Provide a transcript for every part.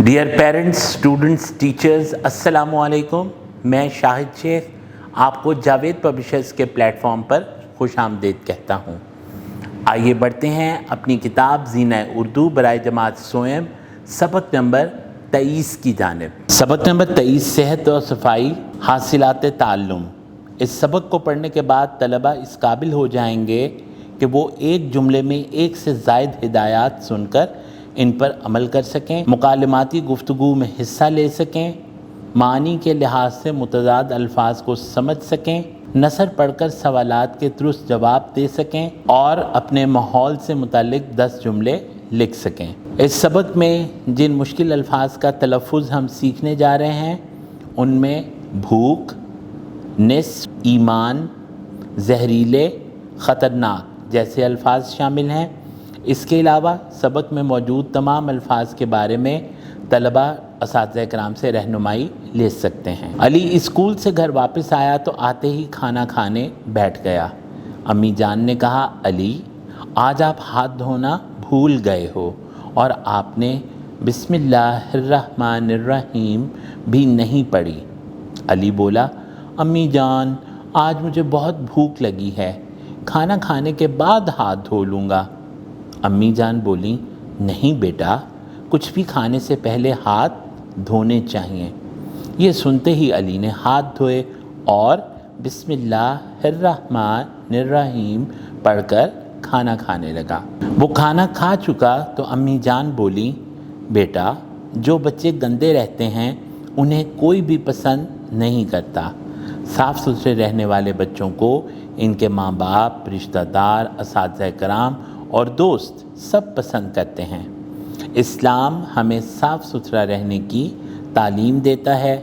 Dear parents, students, teachers, السلام علیکم۔ میں شاہد شیخ آپ کو جاوید پبلشرز کے پلیٹ فارم پر خوش آمدید کہتا ہوں۔ آئیے بڑھتے ہیں اپنی کتاب زینہ اردو برائے جماعت سوئم سبق نمبر 23 کی جانب۔ سبق نمبر 23 صحت اور صفائی حاصلات تعلم۔ اس سبق کو پڑھنے کے بعد طلبہ اس قابل ہو جائیں گے کہ وہ ایک جملے میں ایک سے زائد ہدایات سن کر ان پر عمل کر سکیں، مکالماتی گفتگو میں حصہ لے سکیں، معنی کے لحاظ سے متضاد الفاظ کو سمجھ سکیں، نثر پڑھ کر سوالات کے درست جواب دے سکیں اور اپنے ماحول سے متعلق 10 جملے لکھ سکیں۔ اس سبق میں جن مشکل الفاظ کا تلفظ ہم سیکھنے جا رہے ہیں ان میں بھوک، نصف، ایمان، زہریلے، خطرناک جیسے الفاظ شامل ہیں۔ اس کے علاوہ سبق میں موجود تمام الفاظ کے بارے میں طلبہ اساتذہ کرام سے رہنمائی لے سکتے ہیں۔ علی اسکول سے گھر واپس آیا تو آتے ہی کھانا کھانے بیٹھ گیا۔ امی جان نے کہا، علی آج آپ ہاتھ دھونا بھول گئے ہو اور آپ نے بسم اللہ الرحمن الرحیم بھی نہیں پڑھی۔ علی بولا، امی جان آج مجھے بہت بھوک لگی ہے، کھانا کھانے کے بعد ہاتھ دھو لوں گا۔ امی جان بولیں، نہیں بیٹا، کچھ بھی کھانے سے پہلے ہاتھ دھونے چاہیے۔ یہ سنتے ہی علی نے ہاتھ دھوئے اور بسم اللہ الرحمن الرحیم پڑھ کر کھانا کھانے لگا۔ وہ کھانا کھا چکا تو امی جان بولیں، بیٹا جو بچے گندے رہتے ہیں انہیں کوئی بھی پسند نہیں کرتا۔ صاف ستھرے رہنے والے بچوں کو ان کے ماں باپ، رشتہ دار، اساتذہ کرام اور دوست سب پسند کرتے ہیں۔ اسلام ہمیں صاف ستھرا رہنے کی تعلیم دیتا ہے۔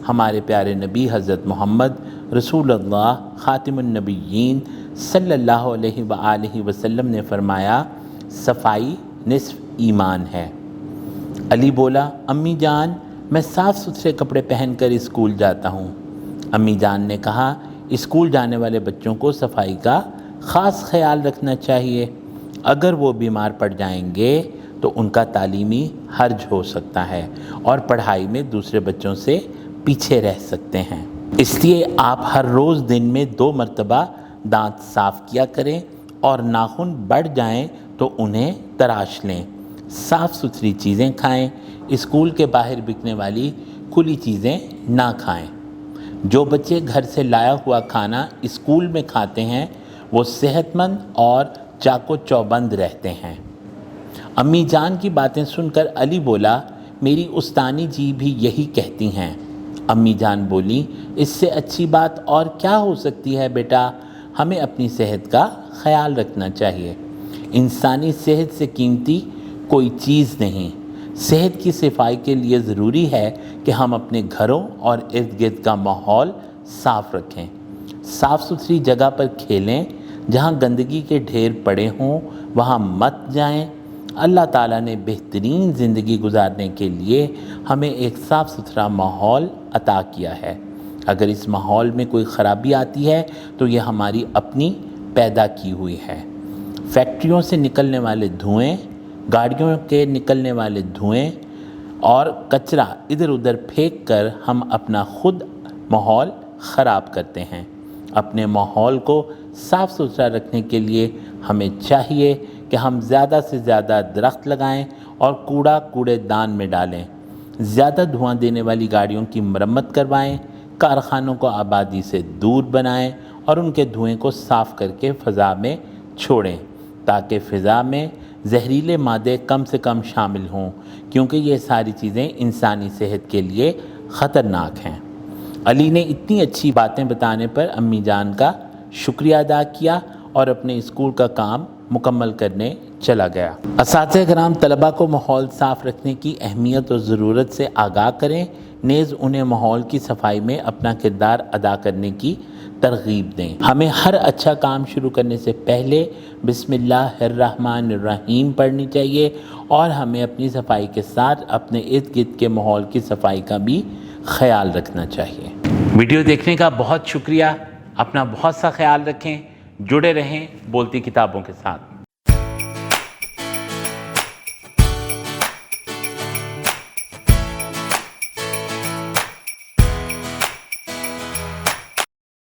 ہمارے پیارے نبی حضرت محمد رسول اللہ خاتم النبیین صلی اللہ علیہ وآلہ وسلم نے فرمایا، صفائی نصف ایمان ہے۔ علی بولا، امی جان میں صاف ستھرے کپڑے پہن کر اسکول جاتا ہوں۔ امی جان نے کہا، اسکول جانے والے بچوں کو صفائی کا خاص خیال رکھنا چاہیے۔ اگر وہ بیمار پڑ جائیں گے تو ان کا تعلیمی حرج ہو سکتا ہے اور پڑھائی میں دوسرے بچوں سے پیچھے رہ سکتے ہیں۔ اس لیے آپ ہر روز دن میں 2 مرتبہ دانت صاف کیا کریں اور ناخن بڑھ جائیں تو انہیں تراش لیں۔ صاف ستھری چیزیں کھائیں، اسکول کے باہر بکنے والی کھلی چیزیں نہ کھائیں۔ جو بچے گھر سے لایا ہوا کھانا اسکول میں کھاتے ہیں وہ صحت مند اور چاق و چوبند رہتے ہیں۔ امی جان کی باتیں سن کر علی بولا، میری استانی جی بھی یہی کہتی ہیں۔ امی جان بولی، اس سے اچھی بات اور کیا ہو سکتی ہے بیٹا، ہمیں اپنی صحت کا خیال رکھنا چاہیے۔ انسانی صحت سے قیمتی کوئی چیز نہیں۔ صحت کی صفائی کے لیے ضروری ہے کہ ہم اپنے گھروں اور ارد گرد کا ماحول صاف رکھیں۔ صاف ستھری جگہ پر کھیلیں، جہاں گندگی کے ڈھیر پڑے ہوں وہاں مت جائیں۔ اللہ تعالیٰ نے بہترین زندگی گزارنے کے لیے ہمیں ایک صاف ستھرا ماحول عطا کیا ہے۔ اگر اس ماحول میں کوئی خرابی آتی ہے تو یہ ہماری اپنی پیدا کی ہوئی ہے۔ فیکٹریوں سے نکلنے والے دھوئیں، گاڑیوں کے نکلنے والے دھوئیں اور کچرا ادھر ادھر پھینک کر ہم اپنا خود ماحول خراب کرتے ہیں۔ اپنے ماحول کو صاف ستھرا رکھنے کے لیے ہمیں چاہیے کہ ہم زیادہ سے زیادہ درخت لگائیں اور کوڑا کوڑے دان میں ڈالیں، زیادہ دھواں دینے والی گاڑیوں کی مرمت کروائیں، کارخانوں کو آبادی سے دور بنائیں اور ان کے دھوئیں کو صاف کر کے فضا میں چھوڑیں تاکہ فضا میں زہریلے مادے کم سے کم شامل ہوں، کیونکہ یہ ساری چیزیں انسانی صحت کے لیے خطرناک ہیں۔ علی نے اتنی اچھی باتیں بتانے پر امی جان کا شکریہ ادا کیا اور اپنے اسکول کا کام مکمل کرنے چلا گیا۔ اساتذہ کرام طلبہ کو ماحول صاف رکھنے کی اہمیت اور ضرورت سے آگاہ کریں، نیز انہیں ماحول کی صفائی میں اپنا کردار ادا کرنے کی ترغیب دیں۔ ہمیں ہر اچھا کام شروع کرنے سے پہلے بسم اللہ الرحمن الرحیم پڑھنی چاہیے اور ہمیں اپنی صفائی کے ساتھ اپنے ارد گرد کے ماحول کی صفائی کا بھی خیال رکھنا چاہیے۔ ویڈیو دیکھنے کا بہت شکریہ۔ اپنا بہت سا خیال رکھیں، جڑے رہیں بولتی کتابوں کے ساتھ۔